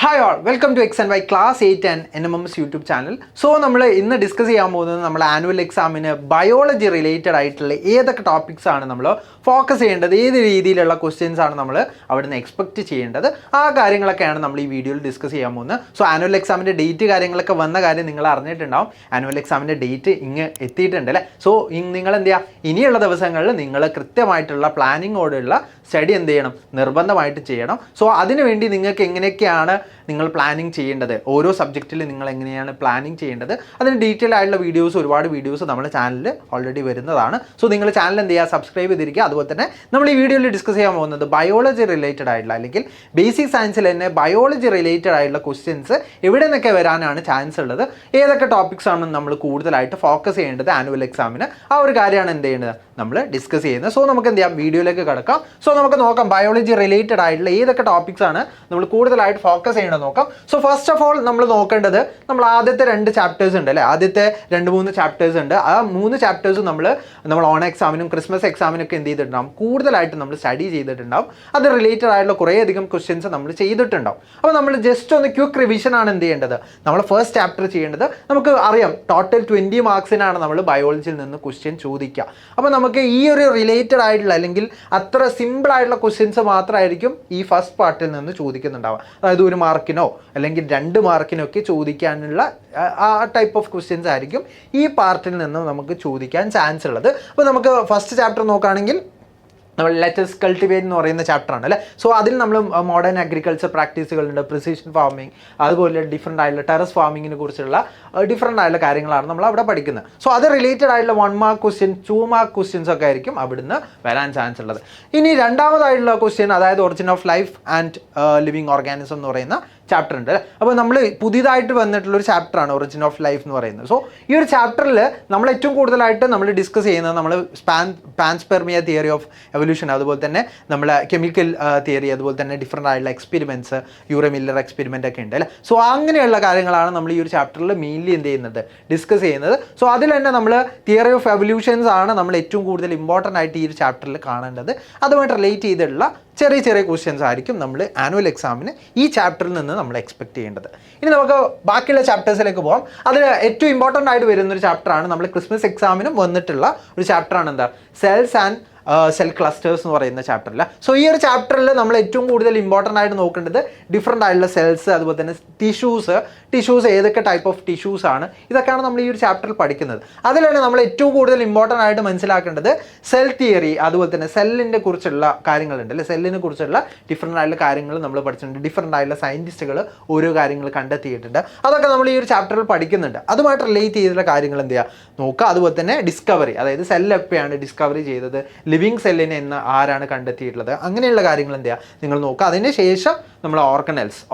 Hi all, welcome to X and Y class 8 and NMMS YouTube channel. So നമ്മൾ ഇന്ന് discuss ചെയ്യാൻ പോകുന്നത് നമ്മുടെ ആനുവൽ എക്സാമിന് ബയോളജി റിലേറ്റഡ് ആയിട്ടുള്ള ഏതൊക്കെ ടോപ്പിക്സ് ആണ് നമ്മൾ ഫോക്കസ് ചെയ്യേണ്ടത്, ഏത് രീതിയിലുള്ള ക്വസ്റ്റ്യൻസ് ആണ് നമ്മൾ അവിടെ നിന്ന് എക്സ്പെക്റ്റ് ചെയ്യേണ്ടത്, ആ കാര്യങ്ങളൊക്കെയാണ് നമ്മൾ ഈ വീഡിയോയിൽ ഡിസ്കസ് ചെയ്യാൻ പോകുന്നത്. സോ ആനുവൽ എക്സാമിൻ്റെ ഡേറ്റ് കാര്യങ്ങളൊക്കെ വന്ന കാര്യം നിങ്ങൾ അറിഞ്ഞിട്ടുണ്ടാവും. ആനുവൽ എക്സാമിൻ്റെ ഡേറ്റ് ഇങ്ങ് എത്തിയിട്ടുണ്ട് അല്ലേ. സോ നിങ്ങൾ എന്ത് ചെയ്യുക, ഇനിയുള്ള ദിവസങ്ങളിൽ നിങ്ങൾ കൃത്യമായിട്ടുള്ള പ്ലാനിങ്ങോടുള്ള സ്റ്റഡി എന്ത് ചെയ്യണം, നിർബന്ധമായിട്ട് ചെയ്യണം. സോ അതിനുവേണ്ടി നിങ്ങൾക്ക് എങ്ങനെയൊക്കെയാണ് നിങ്ങൾ പ്ലാനിങ് ചെയ്യേണ്ടത്, ഓരോ സബ്ജക്റ്റിൽ നിങ്ങൾ എങ്ങനെയാണ് പ്ലാനിങ് ചെയ്യേണ്ടത്, അതിന് ഡീറ്റെയിൽ ആയിട്ടുള്ള ഒരുപാട് വീഡിയോസ് നമ്മുടെ ചാനലിൽ ഓൾറെഡി വരുന്നതാണ്. സോ നിങ്ങൾ ചാനൽ എന്ത് ചെയ്യുക, സബ്സ്ക്രൈബ് ചെയ്തിരിക്കുക. അതുപോലെ തന്നെ നമ്മൾ ഈ വീഡിയോയിൽ ഡിസ്കസ് ചെയ്യാൻ പോകുന്നത് ബയോളജി റിലേറ്റഡ് ആയിട്ടുള്ള അല്ലെങ്കിൽ ബേസിക് സയൻസിൽ തന്നെ ബയോളജി റിലേറ്റഡ് ആയിട്ടുള്ള ക്വസ്റ്റ്യൻസ് എവിടെ നിന്നൊക്കെ വരാനാണ് ചാൻസ് ഉള്ളത്, ഏതൊക്കെ ടോപ്പിക്സ് ആണ് നമ്മൾ കൂടുതലായിട്ട് ഫോക്കസ് ചെയ്യേണ്ടത് ആനുവൽ എക്സാമിന്, ആ ഒരു കാര്യമാണ് എന്ത് ചെയ്യേണ്ടത് നമ്മൾ ഡിസ്കസ് ചെയ്യുന്നത്. സോ നമുക്ക് എന്ത് ചെയ്യാം, വീഡിയോയിലേക്ക് കിടക്കാം. സോ നമുക്ക് നോക്കാം ബയോളജി റിലേറ്റഡ് ആയിട്ടുള്ള ഏതൊക്കെ ടോപ്പിക്സ് ആണ് നമ്മൾ കൂടുതലായിട്ട് ഫോക്കസ് ചെയ്യേണ്ടത് നോക്കാം. സോ ഫസ്റ്റ് ഓഫ് ഓൾ നമ്മൾ നോക്കേണ്ടത് നമ്മൾ ആദ്യത്തെ 2 ചാപ്റ്റേഴ്സ് ഉണ്ട് അല്ലേ, ആദ്യത്തെ 2-3 ചാപ്റ്റേഴ്സ് ഉണ്ട്. ആ 3 ചാപ്റ്റേഴ്സും നമ്മൾ ഓൺ എക്സാമിനും ക്രിസ്മസ് എക്സാമിനൊക്കെ എന്ത് ചെയ്തിട്ടുണ്ടാവും, കൂടുതലായിട്ട് നമ്മൾ സ്റ്റഡി ചെയ്തിട്ടുണ്ടാവും. അത് റിലേറ്റഡ് ആയിട്ടുള്ള കുറേയധികം ക്വസ്റ്റ്യൻസ് നമ്മൾ ചെയ്തിട്ടുണ്ടാവും. അപ്പോൾ നമ്മൾ ജസ്റ്റ് ഒന്ന് ക്വിക്ക് റിവിഷൻ ആണ് എന്ത് ചെയ്യേണ്ടത്, നമ്മൾ ഫസ്റ്റ് ചാപ്റ്റർ ചെയ്യേണ്ടത്. നമുക്ക് അറിയാം ടോട്ടൽ 20 മാർക്സിനാണ് നമ്മൾ ബയോളജിയിൽ നിന്ന് ക്വസ്റ്റ്യൻ ചോദിക്കുക. അപ്പോൾ നമുക്ക് ഈ ഒരു റിലേറ്റഡ് ആയിട്ടുള്ള അല്ലെങ്കിൽ അത്ര സിമ്പിൾ ആയിട്ടുള്ള ക്വസ്റ്റ്യൻസ് മാത്രമായിരിക്കും ഈ ഫസ്റ്റ് പാർട്ടിൽ നിന്ന് ചോദിക്കുന്നുണ്ടാവുക. അതായത് 1 മാർക്കിനോ അല്ലെങ്കിൽ 2 മാർക്കിനോ ഒക്കെ ചോദിക്കാനുള്ള ആ ടൈപ്പ് ഓഫ് ക്വസ്റ്റ്യൻസ് ആയിരിക്കും ഈ പാർട്ടിൽ നിന്ന് നമുക്ക് ചോദിക്കാൻ ചാൻസ് ഉള്ളത്. അപ്പോൾ നമുക്ക് ഫസ്റ്റ് ചാപ്റ്റർ നോക്കുകയാണെങ്കിൽ നമ്മൾ ലെറ്റസ് കൾട്ടിവേറ്റ് എന്ന് പറയുന്ന ചാപ്റ്ററാണ് അല്ലേ. സോ അതിൽ നമ്മൾ മോഡേൺ അഗ്രികൾച്ചർ പ്രാക്ടീസുകളുണ്ട്, പ്രിസിഷൻ ഫാമിംഗ്, അതുപോലെ ഡിഫറെൻ്റ് ആയിട്ടുള്ള ടെറസ് ഫാമിങ്ങിനെ കുറിച്ചുള്ള ഡിഫറെൻ്റ് ആയിട്ടുള്ള കാര്യങ്ങളാണ് നമ്മൾ അവിടെ പഠിക്കുന്നത്. സോ അത് റിലേറ്റഡ് ആയിട്ടുള്ള 1 മാർക്ക് ക്വസ്റ്റ്യൻ, 2 മാർക്ക് ക്വസ്റ്റ്യൻസ് ഒക്കെ ആയിരിക്കും അവിടുന്ന് വരാൻ ചാൻസ് ഉള്ളത്. ഇനി രണ്ടാമതായിട്ടുള്ള ക്വസ്റ്റ്യൻ, അതായത് origin of life and living organism എന്ന് പറയുന്ന ചാപ്റ്റർ ഉണ്ട്. അപ്പോൾ നമ്മൾ പുതിയതായിട്ട് വന്നിട്ടുള്ളൊരു ചാപ്റ്ററാണ് ഒറിജിൻ ഓഫ് ലൈഫ് എന്ന് പറയുന്നത്. സോ ഈ ഒരു ചാപ്റ്ററിൽ നമ്മൾ ഏറ്റവും കൂടുതലായിട്ട് നമ്മൾ ഡിസ്കസ് ചെയ്യുന്നത് നമ്മൾ പാൻസ്പെർമിയ തിയറി ഓഫ് എവല്യൂഷൻ, അതുപോലെ തന്നെ നമ്മൾ കെമിക്കൽ തിയറി, അതുപോലെ തന്നെ ഡിഫറെൻ്റ് ആയിട്ടുള്ള എക്സ്പെരിമെൻറ്റ്സ്, യൂറോ മില്ലർ എക്സ്പെരിമെൻ്റ് ഒക്കെ ഉണ്ട് അല്ലേ. സോ അങ്ങനെയുള്ള കാര്യങ്ങളാണ് നമ്മൾ ഈ ഒരു ചാപ്റ്ററിൽ മെയിൻലി എന്ത് ചെയ്യുന്നത്, ഡിസ്കസ് ചെയ്യുന്നത്. സോ അതിൽ തന്നെ നമ്മൾ തിയറി ഓഫ് എവല്യൂഷൻസ് ആണ് നമ്മൾ ഏറ്റവും കൂടുതൽ ഇമ്പോർട്ടൻ്റ് ആയിട്ട് ഈ ഒരു ചാപ്റ്ററിൽ കാണേണ്ടത്. അതുമായിട്ട് റിലേറ്റ് ചെയ്തിട്ടുള്ള ചെറിയ ക്വസ്റ്റ്യൻസ് ആയിരിക്കും നമ്മൾ ആനുവൽ എക്സാമിന് ഈ ചാപ്റ്ററിൽ നിന്ന് നമ്മൾ എക്സ്പെക്ട് ചെയ്യേണ്ടത്. ഇനി നമുക്ക് ബാക്കിയുള്ള ചാപ്റ്റേഴ്സിലേക്ക് പോകാം. അതിൽ ഏറ്റവും ഇമ്പോർട്ടൻ്റ് ആയിട്ട് വരുന്നൊരു ചാപ്റ്ററാണ് നമ്മൾ ക്രിസ്മസ് എക്സാമിനും വന്നിട്ടുള്ള ഒരു ചാപ്റ്ററാണ് എന്താ, സെൽസ് ആൻഡ് സെൽ ക്ലസ്റ്റേഴ്സ് എന്ന് പറയുന്ന ചാപ്റ്ററിൽ. സോ ഈ ഒരു ചാപ്റ്ററിൽ നമ്മൾ ഏറ്റവും കൂടുതൽ ഇമ്പോർട്ടൻ്റ് ആയിട്ട് നോക്കേണ്ടത് ഡിഫറെൻ്റ് ആയിട്ടുള്ള സെൽസ്, അതുപോലെ തന്നെ ടിഷ്യൂസ് ഏതൊക്കെ ടൈപ്പ് ഓഫ് ടിഷ്യൂസ് ആണ്, ഇതൊക്കെയാണ് നമ്മൾ ഈ ഒരു ചാപ്റ്ററിൽ പഠിക്കുന്നത്. അതിലാണ് നമ്മൾ ഏറ്റവും കൂടുതൽ ഇമ്പോർട്ടൻ്റ് ആയിട്ട് മനസ്സിലാക്കേണ്ടത് സെൽ തിയറി, അതുപോലെ തന്നെ സെല്ലിനെ കുറിച്ചുള്ള കാര്യങ്ങളുണ്ട് അല്ലെ. സെല്ലിനെ കുറിച്ചുള്ള ഡിഫറെൻ്റ് ആയിട്ടുള്ള കാര്യങ്ങൾ നമ്മൾ പഠിച്ചിട്ടുണ്ട്. ഡിഫറെൻ്റ് ആയിട്ടുള്ള സയൻറ്റിസ്റ്റുകൾ ഓരോ കാര്യങ്ങൾ കണ്ടെത്തിയിട്ടുണ്ട്. അതൊക്കെ നമ്മൾ ഈ ഒരു ചാപ്റ്ററിൽ പഠിക്കുന്നുണ്ട്. അതുമായിട്ട് റിലേറ്റ് ചെയ്തിട്ടുള്ള കാര്യങ്ങൾ എന്ത് ചെയ്യുക നോക്കുക. അതുപോലെ തന്നെ ഡിസ്കവറി, അതായത് സെൽ എപ്പോഴാണ് ഡിസ്കവറി ചെയ്തത്, ലിവിങ് സെല്ലിനെ എന്ന് ആരാണ് കണ്ടെത്തിയിട്ടുള്ളത്, അങ്ങനെയുള്ള കാര്യങ്ങൾ എന്ത് ചെയ്യുക നിങ്ങൾ നോക്കുക. അതിന് ശേഷം നമ്മൾ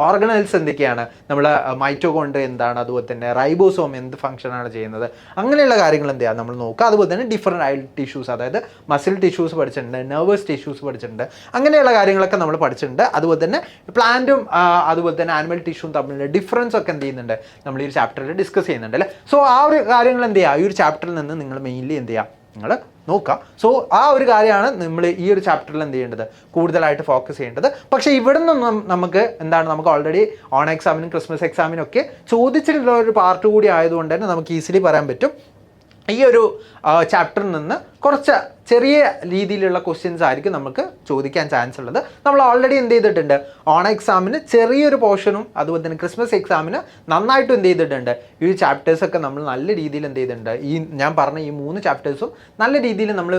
ഓർഗനൽസ് എന്തൊക്കെയാണ്, നമ്മൾ മൈറ്റോകോൺഡ്രിയ എന്താണ്, അതുപോലെ തന്നെ റൈബോസോം എന്ത് ഫംഗ്ഷനാണ് ചെയ്യുന്നത്, അങ്ങനെയുള്ള കാര്യങ്ങൾ എന്ത് ചെയ്യുക നമ്മൾ നോക്കുക. അതുപോലെ തന്നെ ഡിഫറെൻ്റ് ആയിട്ടുള്ള ടിഷ്യൂസ്, അതായത് മസിൽ ടിഷ്യൂസ് പഠിച്ചിട്ടുണ്ട്, നെർവസ് ടിഷ്യൂസ് പഠിച്ചിട്ടുണ്ട്, അങ്ങനെയുള്ള കാര്യങ്ങളൊക്കെ നമ്മൾ പഠിച്ചിട്ടുണ്ട്. അതുപോലെ തന്നെ പ്ലാന്റും അതുപോലെ തന്നെ ആനിമൽ ടിഷ്യൂവും തമ്മിലുള്ള ഡിഫറൻസ് ഒക്കെ എന്ത് ചെയ്യുന്നുണ്ട് നമ്മൾ ഈ ഒരു ചാപ്റ്ററിൽ ഡിസ്കസ് ചെയ്യുന്നുണ്ട് അല്ലേ. സോ ആ ഒരു കാര്യങ്ങൾ എന്ത് ചെയ്യുക, ഈ ഒരു ചാപ്റ്ററിൽ നിന്ന് നിങ്ങൾ മെയിൻലി എന്ത് ചെയ്യുക നിങ്ങൾ നോക്കാം. സോ ആ ഒരു കാര്യമാണ് നമ്മൾ ഈ ഒരു ചാപ്റ്ററിൽ എന്ത് ചെയ്യേണ്ടത്, കൂടുതലായിട്ട് ഫോക്കസ് ചെയ്യേണ്ടത്. പക്ഷേ ഇവിടെ നിന്നും നമുക്ക് ഓൾറെഡി ഓൺ എക്സാമിനും ക്രിസ്മസ് എക്സാമിനും ഒക്കെ ചോദിച്ചിട്ടുള്ള ഒരു പാർട്ട് കൂടി ആയതുകൊണ്ട് തന്നെ നമുക്ക് ഈസിലി പറയാൻ പറ്റും ഈ ഒരു ചാപ്റ്ററിൽ നിന്ന് കുറച്ച് ചെറിയ രീതിയിലുള്ള ക്വസ്റ്റ്യൻസ് ആയിരിക്കും നമുക്ക് ചോദിക്കാൻ ചാൻസ് ഉള്ളത്. നമ്മൾ ഓൾറെഡി എന്ത് ചെയ്തിട്ടുണ്ട്, ഓൺ എക്സാമിന് ചെറിയൊരു പോർഷനും അതുപോലെ തന്നെ ക്രിസ്മസ് എക്സാമിന് നന്നായിട്ടും എന്ത് ചെയ്തിട്ടുണ്ട്, ഈ ചാപ്റ്റേഴ്സൊക്കെ നമ്മൾ നല്ല രീതിയിൽ എന്ത് ചെയ്തിട്ടുണ്ട്, ഈ ഞാൻ പറഞ്ഞ ഈ 3 ചാപ്റ്റേഴ്സും നല്ല രീതിയിൽ നമ്മൾ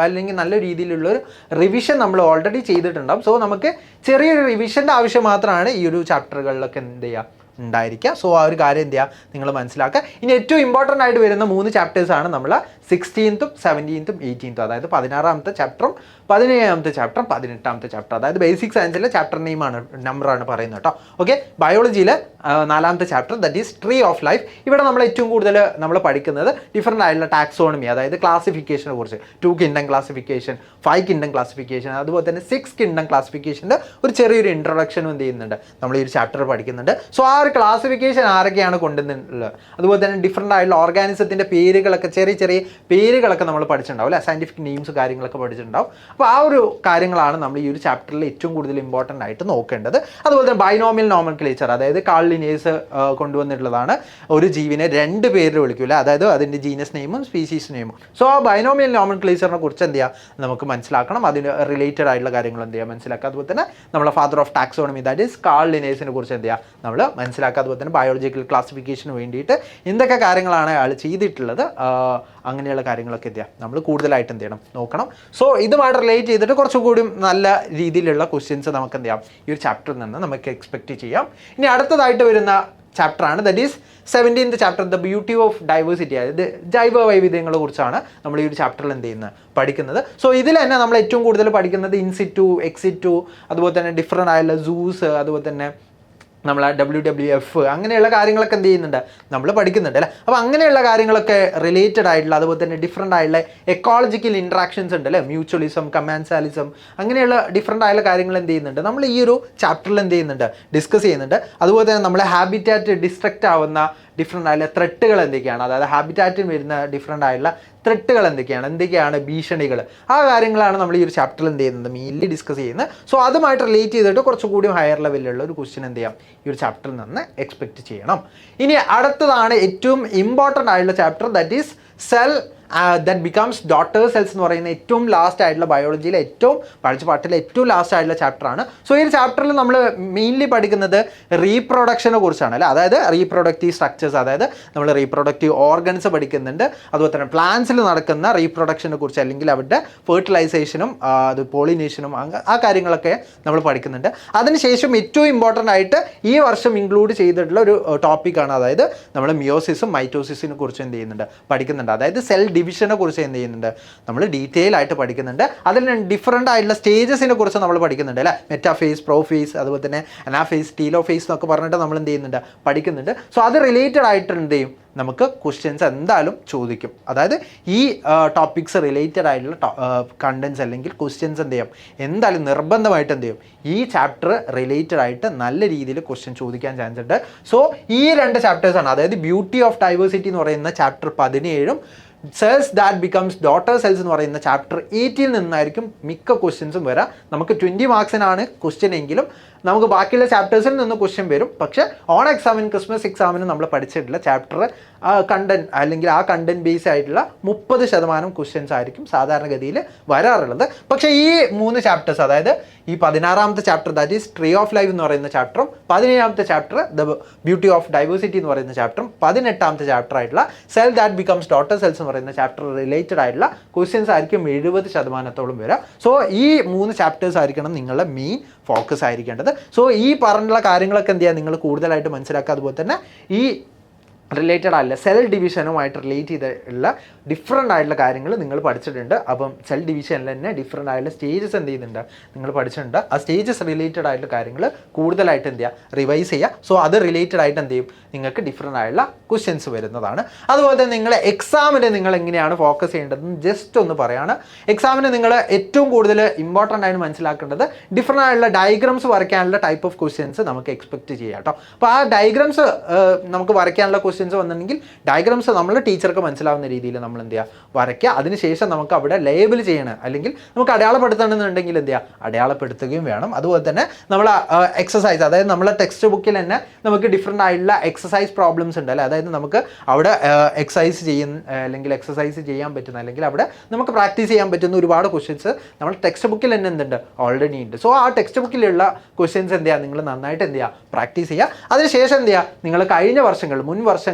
അല്ലെങ്കിൽ നല്ല രീതിയിലുള്ളൊരു റിവിഷൻ നമ്മൾ ഓൾറെഡി ചെയ്തിട്ടുണ്ടാകും. സോ നമുക്ക് ചെറിയൊരു റിവിഷൻ്റെ ആവശ്യം മാത്രമാണ് ഈ ഒരു ചാപ്റ്ററുകളിലൊക്കെ എന്ത് ചെയ്യുക ഉണ്ടായിരിക്കുക. സോ ആ ഒരു കാര്യം എന്ത് ചെയ്യുക നിങ്ങൾ മനസ്സിലാക്കുക. ഇനി ഏറ്റവും ഇമ്പോർട്ടൻ്റ് ആയിട്ട് വരുന്ന 3 ചാപ്റ്റേഴ്സാണ് നമ്മൾ 16th, 17th, 18th, അതായത് 16ാമത്തെ ചാപ്റ്ററും 17ാമത്തെ ചാപ്റ്ററും 18ാമത്തെ ചാപ്റ്റർ, അതായത് ബേസിക് സയൻസിലെ ചാപ്റ്റർ നമ്പറാണ് പറയുന്നത് കേട്ടോ. ഓക്കെ, ബയോളജിയിലെ 4ാമത്തെ chapter, that is tree of life. ഇവിടെ നമ്മൾ ഏറ്റവും കൂടുതൽ നമ്മൾ പഠിക്കുന്നത് ഡിഫറെൻ്റ് ആയിട്ടുള്ള ടാക്സോണമി, അതായത് ക്ലാസിഫിക്കേഷനെ കുറിച്ച്, 2 കിങ്ഡം ക്ലാസിഫിക്കേഷൻ, 5 കിങ്ഡം ക്ലാസിഫിക്കേഷൻ, അതുപോലെ തന്നെ 6 കിങ്ഡം ക്ലാസിഫിക്കേഷൻ്റെ ഒരു ചെറിയൊരു ഇൻട്രൊഡക്ഷനും എന്ത് ചെയ്യുന്നുണ്ട് നമ്മൾ ഈ ഒരു ചാപ്റ്റർ പഠിക്കുന്നുണ്ട്. സോ ആ ഒരു ക്ലാസിഫിക്കേഷൻ ആരൊക്കെയാണ് കൊണ്ടുവന്നിട്ടുള്ളത്, അതുപോലെ തന്നെ ഡിഫറെൻ്റ് ആയിട്ടുള്ള ഓർഗാനിസത്തിൻ്റെ പേരുകളൊക്കെ ചെറിയ പേരുകളൊക്കെ നമ്മൾ പഠിച്ചിട്ടുണ്ടാവും അല്ലേ, സയൻറ്റിഫിക് നെയിംസ് കാര്യങ്ങളൊക്കെ പഠിച്ചിട്ടുണ്ടാവും. അപ്പോൾ ആ ഒരു കാര്യങ്ങളാണ് നമ്മൾ ഈ ഒരു ചാപ്റ്ററിൽ ഏറ്റവും കൂടുതൽ ഇമ്പോർട്ടൻ്റ് ആയിട്ട് നോക്കേണ്ടത്. അതുപോലെ തന്നെ ബൈനോമിയൽ നോമൻക്ലേച്ചർ, അതായത് കാൾ ലിനേഴ്സ് കൊണ്ടുവന്നിട്ടുള്ളതാണ് ഒരു ജീവിനെ 2 പേരിൽ വിളിക്കില്ല, അതായത് അതിൻ്റെ ജീനസ് നെയിമും സ്പീഷീസ് നെയിമും. സോ ആ ബൈനോമിയൽ നോമൻക്ലേച്ചറിനെ കുറിച്ച് എന്ത് ചെയ്യുക നമുക്ക് മനസ്സിലാക്കണം, അതിന് റിലേറ്റഡ് ആയിട്ടുള്ള കാര്യങ്ങൾ എന്ത് ചെയ്യുക മനസ്സിലാക്കുക. അതുപോലെ തന്നെ നമ്മളെ father of taxonomy that is Carl ലിനേഴ്സിനെ കുറിച്ച് എന്ത് ചെയ്യുക നമ്മൾ മനസ്സിലാക്കുക. അതുപോലെ തന്നെ ബയോളജിക്കൽ ക്ലാസിഫിക്കേഷന് വേണ്ടിയിട്ട് എന്തൊക്കെ കാര്യങ്ങളാണ് അയാൾ ചെയ്തിട്ടുള്ളത്, അങ്ങനെയുള്ള കാര്യങ്ങളൊക്കെ എന്ത് ചെയ്യുക നമ്മൾ കൂടുതലായിട്ട് എന്ത് ചെയ്യണം നോക്കണം. സോ ഇതുമായിട്ട് റിലേറ്റ് ചെയ്തിട്ട് കുറച്ചുകൂടി നല്ല രീതിയിലുള്ള ക്വസ്റ്റ്യൻസ് നമുക്ക് എന്ത് ചെയ്യാം ഈ ഒരു ചാപ്റ്ററിൽ നിന്ന് നമുക്ക് എക്സ്പെക്റ്റ് ചെയ്യാം. ഇനി അടുത്തതായിട്ട് വരുന്ന ചാപ്റ്ററാണ് that is 17th chapter, the beauty of diversity, അതായത് ജൈവ വൈവിധ്യങ്ങളെ കുറിച്ചാണ് നമ്മൾ ഈ ഒരു ചാപ്റ്ററിൽ എന്ത് ചെയ്യുന്നത് പഠിക്കുന്നത്. സോ ഇതിൽ തന്നെ നമ്മൾ ഏറ്റവും കൂടുതൽ പഠിക്കുന്നത് ഇൻസിറ്റു, എക്സിറ്റു, അതുപോലെ തന്നെ ഡിഫറെൻ്റ് ആയുള്ള സൂസ്, അതുപോലെ തന്നെ നമ്മൾ WWF അങ്ങനെയുള്ള കാര്യങ്ങളൊക്കെ എന്ത് ചെയ്യുന്നുണ്ട് നമ്മൾ പഠിക്കുന്നുണ്ട് അല്ലേ. അപ്പോൾ അങ്ങനെയുള്ള കാര്യങ്ങളൊക്കെ റിലേറ്റഡ് ആയിട്ടുള്ള, അതുപോലെ തന്നെ ഡിഫറെൻ്റ് ആയിട്ടുള്ള എക്കോളജിക്കൽ ഇൻട്രാക്ഷൻസ് ഉണ്ട് അല്ലേ, മ്യൂച്വലിസം, കമാൻസാലിസം, അങ്ങനെയുള്ള ഡിഫറെൻ്റ് ആയിട്ടുള്ള കാര്യങ്ങൾ എന്ത് ചെയ്യുന്നുണ്ട് നമ്മൾ ഈ ഒരു ചാപ്റ്ററിൽ എന്ത് ചെയ്യുന്നുണ്ട് ഡിസ്കസ് ചെയ്യുന്നുണ്ട്. അതുപോലെ തന്നെ നമ്മളെ ഹാബിറ്റാറ്റ് ഡിസ്ട്രക്റ്റ് ആവുന്ന ഡിഫറെൻ്റ് ആയിട്ടുള്ള ത്രെട്ടുകൾ എന്തൊക്കെയാണ്, അതായത് ഹാബിറ്റാറ്റിൽ വരുന്ന ഡിഫറെൻ്റ് ആയിട്ടുള്ള ത്രെട്ടുകൾ എന്തൊക്കെയാണ് ഭീഷണികൾ, ആ കാര്യങ്ങളാണ് നമ്മൾ ഈ ഒരു ചാപ്റ്ററിൽ എന്ത് ചെയ്യുന്നത് മെയിൻലി ഡിസ്കസ് ചെയ്യുന്നത്. സോ അതുമായിട്ട് റിലേറ്റ് ചെയ്തിട്ട് കുറച്ചുകൂടി ഹയർ ലെവലിലുള്ള ഒരു ക്വസ്റ്റ്യൻ എന്ത് ചെയ്യാം ഈ ഒരു ചാപ്റ്ററിൽ നിന്ന് എക്സ്പെക്റ്റ് ചെയ്യണം. ഇനി അടുത്തതാണ് ഏറ്റവും ഇമ്പോർട്ടൻ്റ് ആയിട്ടുള്ള chapter, that is cell that becomes daughter cells എന്ന് പറയുന്ന ഏറ്റവും ലാസ്റ്റ് ആയിട്ടുള്ള ബയോളജിയിലെ ഏറ്റവും പഠിച്ച പാട്ടിലെ ഏറ്റവും ലാസ്റ്റ് ആയിട്ടുള്ള ചാപ്റ്ററാണ്. സോ ഈ ഒരു ചാപ്റ്ററിൽ നമ്മൾ മെയിൻലി പഠിക്കുന്നത് റീപ്രൊഡക്ഷനെ കുറിച്ചാണ് അല്ലേ, അതായത് റീപ്രൊഡക്റ്റീവ് സ്ട്രക്ചേഴ്സ്, അതായത് നമ്മൾ റീപ്രൊഡക്റ്റീവ് ഓർഗൻസ് പഠിക്കുന്നുണ്ട്. അതുപോലെ തന്നെ പ്ലാന്റ്സിൽ നടക്കുന്ന റീപ്രൊഡക്ഷനെ കുറിച്ച്, അല്ലെങ്കിൽ അവരുടെ ഫെർട്ടിലൈസേഷനും അത് പോളിനേഷനും ആ കാര്യങ്ങളൊക്കെ നമ്മൾ പഠിക്കുന്നുണ്ട്. അതിനുശേഷം ഏറ്റവും ഇമ്പോർട്ടൻ്റ് ആയിട്ട് ഈ വർഷം ഇൻക്ലൂഡ് ചെയ്തിട്ടുള്ള ഒരു ടോപ്പിക്കാണ്, അതായത് നമ്മൾ മിയോസിസും മൈറ്റോസിസിനെ കുറിച്ച് എന്ത് ചെയ്യുന്നുണ്ട് പഠിക്കുന്നുണ്ട്. അതായത് സെൽ ഡിവിഷനെ കുറിച്ച് എന്ത് ചെയ്യുന്നുണ്ട് നമ്മൾ ഡീറ്റെയിൽ ആയിട്ട് പഠിക്കുന്നുണ്ട്. അതിൽ ഡിഫറെൻ്റ് ആയിട്ടുള്ള സ്റ്റേജസിനെ കുറിച്ച് നമ്മൾ പഠിക്കുന്നുണ്ട് അല്ലേ, മെറ്റാഫേസ്, പ്രോഫേസ്, അതുപോലെ തന്നെ അനാഫേസ്, ടീലോഫേസ് എന്നൊക്കെ പറഞ്ഞിട്ട് നമ്മൾ എന്ത് ചെയ്യുന്നുണ്ട് പഠിക്കുന്നുണ്ട്. സോ അത് റിലേറ്റഡ് ആയിട്ട് എന്ത് ചെയ്യും നമുക്ക് ക്വസ്റ്റ്യൻസ് എന്തായാലും ചോദിക്കും. അതായത് ഈ ടോപ്പിക്സ് റിലേറ്റഡ് ആയിട്ടുള്ള കണ്ടൻസ് അല്ലെങ്കിൽ ക്വസ്റ്റ്യൻസ് എന്ത് ചെയ്യും എന്തായാലും നിർബന്ധമായിട്ട് എന്ത് ചെയ്യും ഈ ചാപ്റ്റർ റിലേറ്റഡ് ആയിട്ട് നല്ല രീതിയിൽ ക്വസ്റ്റ്യൻ ചോദിക്കാൻ ചാൻസ് ഉണ്ട്. സോ ഈ 2 ചാപ്റ്റേഴ്സാണ്, അതായത് ബ്യൂട്ടി ഓഫ് ഡൈവേഴ്സിറ്റി എന്ന് പറയുന്ന ചാപ്റ്റർ 17ഉം cells that becomes daughter cells എന്ന് പറയുന്ന ചാപ്റ്റർ 18 നിന്നായിരിക്കും മിക്ക ക്വസ്റ്റ്യൻസും വരാം. നമുക്ക് 20 മാർക്സിനാണ് ക്വസ്റ്റ്യൻ എങ്കിലും നമുക്ക് ബാക്കിയുള്ള ചാപ്റ്റേഴ്സിൽ നിന്ന് ക്വസ്റ്റ്യൻ വരും. പക്ഷേ ഓൺ എക്സാമിന്, ക്രിസ്മസ് എക്സാമിന് നമ്മൾ പഠിച്ചിട്ടുള്ള ചാപ്റ്റർ കണ്ടന്റ് അല്ലെങ്കിൽ ആ കണ്ടന്റ് ബേസ് ആയിട്ടുള്ള 30% ക്വസ്റ്റ്യൻസ് ആയിരിക്കും സാധാരണഗതിയിൽ വരാറുള്ളത്. പക്ഷേ ഈ 3 ചാപ്റ്റേഴ്സ്, അതായത് ഈ 16ാമത്തെ chapter that is tree of life എന്ന് പറയുന്ന ചാപ്റ്ററും 17ാമത്തെ chapter the beauty of diversity എന്ന് പറയുന്ന ചാപ്റ്ററും 18ാമത്തെ ചാപ്റ്റർ ആയിട്ടുള്ള cell that becomes daughter cells എന്ന് പറയുന്ന ചാപ്റ്റർ റിലേറ്റഡ് ആയിട്ടുള്ള ക്വസ്റ്റ്യൻസ് ആയിരിക്കും 70% വരിക. സോ ഈ 3 ചാപ്റ്റേഴ്സ് ആയിരിക്കണം നിങ്ങളുടെ മെയിൻ ഫോക്കസ് ആയിരിക്കേണ്ടത്. സോ ഈ പറഞ്ഞുള്ള കാര്യങ്ങളൊക്കെ എന്ത് ചെയ്യുക നിങ്ങൾ കൂടുതലായിട്ട് മനസ്സിലാക്കുക. അതുപോലെ തന്നെ ഈ റിലേറ്റഡ് ആയിട്ടുള്ള സെൽ ഡിവിഷനുമായിട്ട് റിലേറ്റ് ചെയ്തിട്ടുള്ള ഡിഫറെൻ്റ് ആയിട്ടുള്ള കാര്യങ്ങൾ നിങ്ങൾ പഠിച്ചിട്ടുണ്ട്. അപ്പം സെൽ ഡിവിഷനിൽ തന്നെ ഡിഫറെൻ്റ് ആയിട്ടുള്ള സ്റ്റേജസ് എന്ത് ചെയ്യുന്നുണ്ട് നിങ്ങൾ പഠിച്ചിട്ടുണ്ട്. ആ സ്റ്റേജസ് റിലേറ്റഡ് ആയിട്ടുള്ള കാര്യങ്ങൾ കൂടുതലായിട്ട് എന്ത് ചെയ്യുക റിവൈസ് ചെയ്യുക. സോ അത് റിലേറ്റഡ് ആയിട്ട് എന്ത് ചെയ്യും നിങ്ങൾക്ക് ഡിഫറെൻ്റ് ആയിട്ടുള്ള ക്വസ്റ്റ്യൻസ് വരുന്നതാണ്. അതുപോലെ തന്നെ നിങ്ങളെ എക്സാമിന് നിങ്ങൾ എങ്ങനെയാണ് ഫോക്കസ് ചെയ്യേണ്ടതെന്ന് ജസ്റ്റ് ഒന്ന് പറയുകയാണ്. എക്സാമിന് നിങ്ങൾ ഏറ്റവും കൂടുതൽ ഇമ്പോർട്ടൻ്റ് ആയിട്ട് മനസ്സിലാക്കേണ്ടത് ഡിഫറെൻ്റ് ആയിട്ടുള്ള ഡയഗ്രാംസ് വരയ്ക്കാനുള്ള ടൈപ്പ് ഓഫ് ക്വസ്റ്റ്യൻസ് നമുക്ക് എക്സ്പെക്റ്റ് ചെയ്യാം കേട്ടോ. അപ്പോൾ ആ ഡയഗ്രാംസ് നമുക്ക് വരയ്ക്കാനുള്ള ക്വസ്റ്റ്യൻസ് വന്നിട്ടുണ്ടെങ്കിൽ ഡയഗ്രാംസ് നമ്മൾ ടീച്ചർക്ക് മനസ്സിലാവുന്ന രീതിയിൽ നമ്മൾ എന്ത് ചെയ്യുക വരയ്ക്കുക. അതിനുശേഷം നമുക്ക് അവിടെ ലേബിൾ ചെയ്യണം, അല്ലെങ്കിൽ നമുക്ക് അടയാളപ്പെടുത്തണമെന്നുണ്ടെങ്കിൽ എന്ത് ചെയ്യുക അടയാളപ്പെടുത്തുകയും വേണം. അതുപോലെ തന്നെ നമ്മൾ എക്സസൈസ്, അതായത് നമ്മളെ ടെക്സ്റ്റ് ബുക്കിൽ തന്നെ നമുക്ക് ഡിഫറെൻ്റ് ആയിട്ടുള്ള എക്സസൈസ് പ്രോബ്ലംസ് ഉണ്ട് അല്ലേ, അതായത് നമുക്ക് അവിടെ എക്സസൈസ് ചെയ്യാൻ പറ്റുന്ന, അല്ലെങ്കിൽ അവിടെ നമുക്ക് പ്രാക്ടീസ് ചെയ്യാൻ പറ്റുന്ന ഒരുപാട് ക്വസ്റ്റ്യൻസ് നമ്മൾ ടെക്സ്റ്റ് ബുക്കിൽ തന്നെ എന്തുണ്ട് ഓൾറെഡി ഉണ്ട്. സോ ആ ടെക്സ്റ്റ് ബുക്കിലുള്ള ക്വസ്റ്റ്യൻസ് എന്ത് ചെയ്യുക നിങ്ങൾ നന്നായിട്ട് എന്ത് ചെയ്യുക പ്രാക്ടീസ് ചെയ്യുക. അതിനുശേഷം എന്ത് ചെയ്യുക നിങ്ങൾ കഴിഞ്ഞ വർഷങ്ങളിൽ മുൻ വർഷങ്ങളിൽ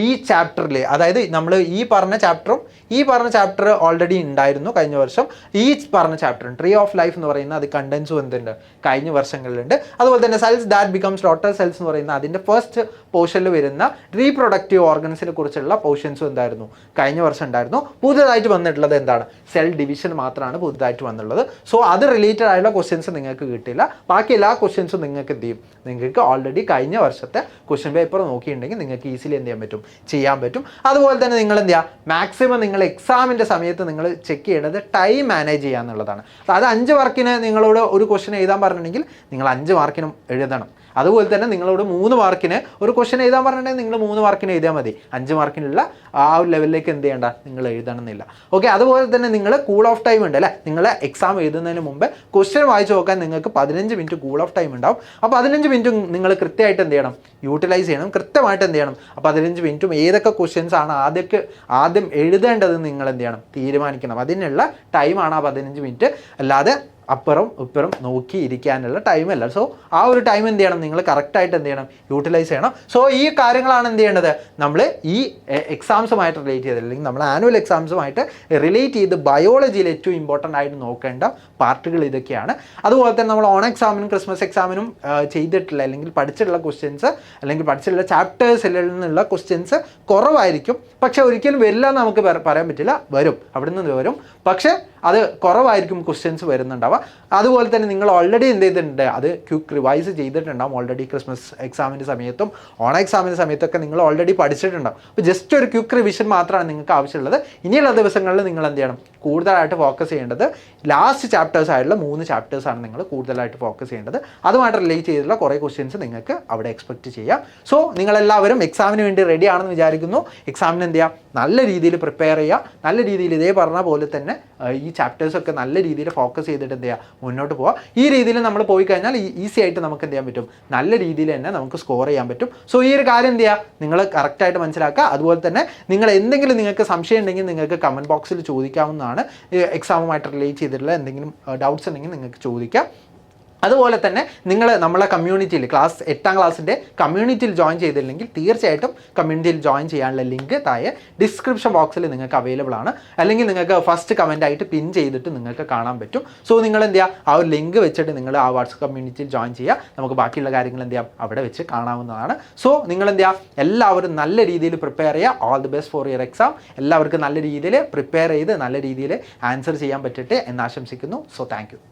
ഈ ചാപ്റ്ററിൽ, അതായത് നമ്മൾ ഈ പറഞ്ഞ ചാപ്റ്റർ ഓൾറെഡി ഉണ്ടായിരുന്നു കഴിഞ്ഞ വർഷം. ഈ പറഞ്ഞ ചാപ്റ്റർ ട്രീ ഓഫ് ലൈഫ് എന്ന് പറയുന്ന അത് കണ്ടൻസും എന്തുണ്ട് കഴിഞ്ഞ വർഷങ്ങളിലുണ്ട്. അതുപോലെ തന്നെ cells that becomes daughter cells എന്ന് പറയുന്ന അതിൻ്റെ ഫസ്റ്റ് പോർഷനിൽ വരുന്ന റീപ്രൊഡക്റ്റീവ് ഓർഗൻസിനെ കുറിച്ചുള്ള പോർഷൻസും എന്തായിരുന്നു കഴിഞ്ഞ വർഷം ഉണ്ടായിരുന്നു. പുതുതായിട്ട് വന്നിട്ടുള്ളത് എന്താണ് സെൽ ഡിവിഷൻ മാത്രമാണ് പുതുതായിട്ട് വന്നിട്ടുള്ളത്. സോ അത് റിലേറ്റഡ് ആയിട്ടുള്ള ക്വസ്റ്റ്യൻസ് നിങ്ങൾക്ക് കിട്ടില്ല. ബാക്കി എല്ലാ ക്വസ്റ്റ്യൻസും നിങ്ങൾക്ക് എന്ത് ചെയ്യും നിങ്ങൾക്ക് ഓൾറെഡി കഴിഞ്ഞ വർഷത്തെ ക്വസ്റ്റ്യൻ പേപ്പർ നോക്കിയിട്ടുണ്ടെങ്കിൽ നിങ്ങൾക്ക് ഈസിലി എന്ത് ചെയ്യാൻ പറ്റും. അതുപോലെ തന്നെ നിങ്ങൾ എന്ത് ചെയ്യുക മാക്സിമം നിങ്ങൾ എക്സാമിൻ്റെ സമയത്ത് നിങ്ങൾ ചെക്ക് ചെയ്യേണ്ടത് ടൈം മാനേജ് ചെയ്യുക എന്നുള്ളതാണ്. അത് 5 മാർക്കിന് നിങ്ങളോട് ഒരു ക്വസ്റ്റ്യൻ എഴുതാൻ പറഞ്ഞിട്ടുണ്ടെങ്കിൽ നിങ്ങൾ 5 മാർക്കിനും എഴുതണം. അതുപോലെ തന്നെ നിങ്ങളോട് 3 മാർക്കിന് ഒരു ക്വസ്റ്റ്യൻ എഴുതാൻ പറഞ്ഞിട്ടുണ്ടെങ്കിൽ നിങ്ങൾ 3 മാർക്കിന് എഴുതിയാൽ മതി. 5 മാർക്കിനുള്ള ആ ഒരു ലെവലിലേക്ക് എന്ത് ചെയ്യേണ്ട, നിങ്ങൾ എഴുതണമെന്നില്ല. ഓക്കെ, അതുപോലെ തന്നെ നിങ്ങൾ കൂൾ ഓഫ് ടൈം ഉണ്ട് അല്ലേ, നിങ്ങൾ എക്സാം എഴുതുന്നതിന് മുമ്പ് ക്വസ്റ്റ്യൻ വായിച്ച് നോക്കാൻ നിങ്ങൾക്ക് 15 മിനിറ്റ് കൂൾ ഓഫ് ടൈം ഉണ്ടാവും. അപ്പോൾ 15 മിനിറ്റ് നിങ്ങൾ കൃത്യമായിട്ട് എന്ത് ചെയ്യണം, യൂട്ടിലൈസ് ചെയ്യണം, കൃത്യമായിട്ട് എന്ത് ചെയ്യണം. അപ്പോൾ 15 മിനിറ്റും ഏതൊക്കെ ക്വസ്റ്റ്യൻസ് ആണ് ആദ്യം എഴുതേണ്ടത് നിങ്ങൾ എന്ത് ചെയ്യണം, തീരുമാനിക്കണം. അതിനുള്ള ടൈമാണ് ആ 15 മിനിറ്റ്, അല്ലാതെ അപ്പുറം ഇപ്പുറം നോക്കി ഇരിക്കാനുള്ള ടൈമല്ല. സോ ആ ഒരു ടൈം എന്ത് ചെയ്യണം, നിങ്ങൾ കറക്റ്റായിട്ട് എന്ത് ചെയ്യണം, യൂട്ടിലൈസ് ചെയ്യണം. സോ ഈ കാര്യങ്ങളാണ് എന്ത് ചെയ്യേണ്ടത്, നമ്മൾ ഈ എക്സാംസുമായിട്ട് റിലേറ്റ് ചെയ്ത്, അല്ലെങ്കിൽ നമ്മൾ ആനുവൽ എക്സാംസുമായിട്ട് റിലേറ്റ് ചെയ്ത് ബയോളജിയിൽ ഏറ്റവും ഇമ്പോർട്ടൻ്റ് ആയിട്ട് നോക്കേണ്ട പാർട്ടുകൾ ഇതൊക്കെയാണ്. അതുപോലെ തന്നെ നമ്മൾ ഓൺ എക്സാമിനും ക്രിസ്മസ് എക്സാമിനും ചെയ്തിട്ടുള്ള അല്ലെങ്കിൽ പഠിച്ചിട്ടുള്ള ക്വസ്റ്റ്യൻസ് അല്ലെങ്കിൽ പഠിച്ചിട്ടുള്ള ചാപ്റ്റേഴ്സിൽ നിന്നുള്ള ക്വസ്റ്റ്യൻസ് കുറവായിരിക്കും. പക്ഷേ ഒരിക്കലും വരില്ല എന്ന് നമുക്ക് പറയാൻ പറ്റില്ല, വരും, അവിടെ നിന്ന് വരും. പക്ഷേ അത് കുറവായിരിക്കും ക്വസ്റ്റ്യൻസ് വരുന്നുണ്ടാവുക. അതുപോലെ തന്നെ നിങ്ങൾ ഓൾറെഡി എന്ത് ചെയ്തിട്ടുണ്ട്, അത് ക്വിക്ക് റിവൈസ് ചെയ്തിട്ടുണ്ടാവും ഓൾറെഡി. ക്രിസ്മസ് എക്സാമിൻ്റെ സമയത്തും ഓൺ എക്സാമിൻ്റെ സമയത്തൊക്കെ നിങ്ങൾ ഓൾറെഡി പഠിച്ചിട്ടുണ്ടാവും. അപ്പോൾ ജസ്റ്റ് ഒരു ക്വിക്ക് റിവിഷൻ മാത്രമാണ് നിങ്ങൾക്ക് ആവശ്യമുള്ളത്. ഇനിയുള്ള ദിവസങ്ങളിൽ നിങ്ങൾ എന്ത് ചെയ്യണം, കൂടുതലായിട്ട് ഫോക്കസ് ചെയ്യേണ്ടത് ലാസ്റ്റ് ചാപ്റ്റേഴ്സ് ആയിട്ടുള്ള 3 ചാപ്റ്റേഴ്സാണ് നിങ്ങൾ കൂടുതലായിട്ട് ഫോക്കസ് ചെയ്യേണ്ടത്. അതുമായിട്ട് റിലേറ്റ് ചെയ്തിട്ടുള്ള കുറേ ക്വസ്റ്റ്യൻസ് നിങ്ങൾക്ക് അവിടെ എക്സ്പെക്റ്റ് ചെയ്യാം. സോ നിങ്ങളെല്ലാവരും എക്സാമിന് വേണ്ടി റെഡി ആണെന്ന് വിചാരിക്കുന്നു. എക്സാമിന് എന്ത് ചെയ്യുക, നല്ല രീതിയിൽ പ്രിപ്പയർ ചെയ്യുക, നല്ല രീതിയിൽ ഇതേ പറഞ്ഞ പോലെ തന്നെ ഈ ചാപ്റ്റേഴ്സൊക്കെ നല്ല രീതിയിൽ ഫോക്കസ് ചെയ്തിട്ട് എന്ത് ചെയ്യുക, മുന്നോട്ട് പോവുക. ഈ രീതിയിൽ നമ്മൾ പോയി കഴിഞ്ഞാൽ ഈസി ആയിട്ട് നമുക്ക് എന്ത് ചെയ്യാൻ പറ്റും, നല്ല രീതിയിൽ തന്നെ നമുക്ക് സ്കോർ ചെയ്യാൻ പറ്റും. സോ ഈ ഒരു കാര്യം എന്ത് ചെയ്യുക, നിങ്ങൾ കറക്റ്റായിട്ട് മനസ്സിലാക്കുക. അതുപോലെ തന്നെ നിങ്ങൾ എന്തെങ്കിലും നിങ്ങൾക്ക് സംശയം ഉണ്ടെങ്കിൽ നിങ്ങൾക്ക് കമൻറ്റ് ബോക്സിൽ ചോദിക്കാവുന്നതാണ്. എക്സാമുമായിട്ട് റിലേറ്റ് ചെയ്തിട്ടുള്ള എന്തെങ്കിലും ഡൗട്ട്സ് ഉണ്ടെങ്കിൽ നിങ്ങൾക്ക് ചോദിക്കാം. അതുപോലെ തന്നെ നിങ്ങൾ നമ്മളെ കമ്മ്യൂണിറ്റിയിൽ 8ാം ക്ലാസ്സിൻ്റെ കമ്മ്യൂണിറ്റിയിൽ ജോയിൻ ചെയ്തില്ലെങ്കിൽ തീർച്ചയായിട്ടും കമ്മ്യൂണിറ്റിയിൽ ജോയിൻ ചെയ്യാനുള്ള ലിങ്ക് താഴെ ഡിസ്ക്രിപ്ഷൻ ബോക്സിൽ നിങ്ങൾക്ക് അവൈലബിൾ ആണ്. അല്ലെങ്കിൽ നിങ്ങൾക്ക് ഫസ്റ്റ് കമൻ്റ് ആയിട്ട് പിൻ ചെയ്തിട്ട് നിങ്ങൾക്ക് കാണാൻ പറ്റും. സോ നിങ്ങൾ എന്ത് ചെയ്യുക, ആ ഒരു ലിങ്ക് വെച്ചിട്ട് നിങ്ങൾ ആ വാട്സപ്പ് കമ്മ്യൂണിറ്റിയിൽ ജോയിൻ ചെയ്യുക. നമുക്ക് ബാക്കിയുള്ള കാര്യങ്ങൾ എന്ത് ചെയ്യാം, അവിടെ വെച്ച് കാണാവുന്നതാണ്. സോ നിങ്ങൾ എന്ത് ചെയ്യുക, എല്ലാവരും നല്ല രീതിയിൽ പ്രിപ്പയർ ചെയ്യുക. All the best for your exam. എല്ലാവർക്കും നല്ല രീതിയിൽ പ്രിപ്പയർ ചെയ്ത് നല്ല രീതിയിൽ ആൻസർ ചെയ്യാൻ പറ്റട്ടെ എന്ന് ആശംസിക്കുന്നു. So thank you.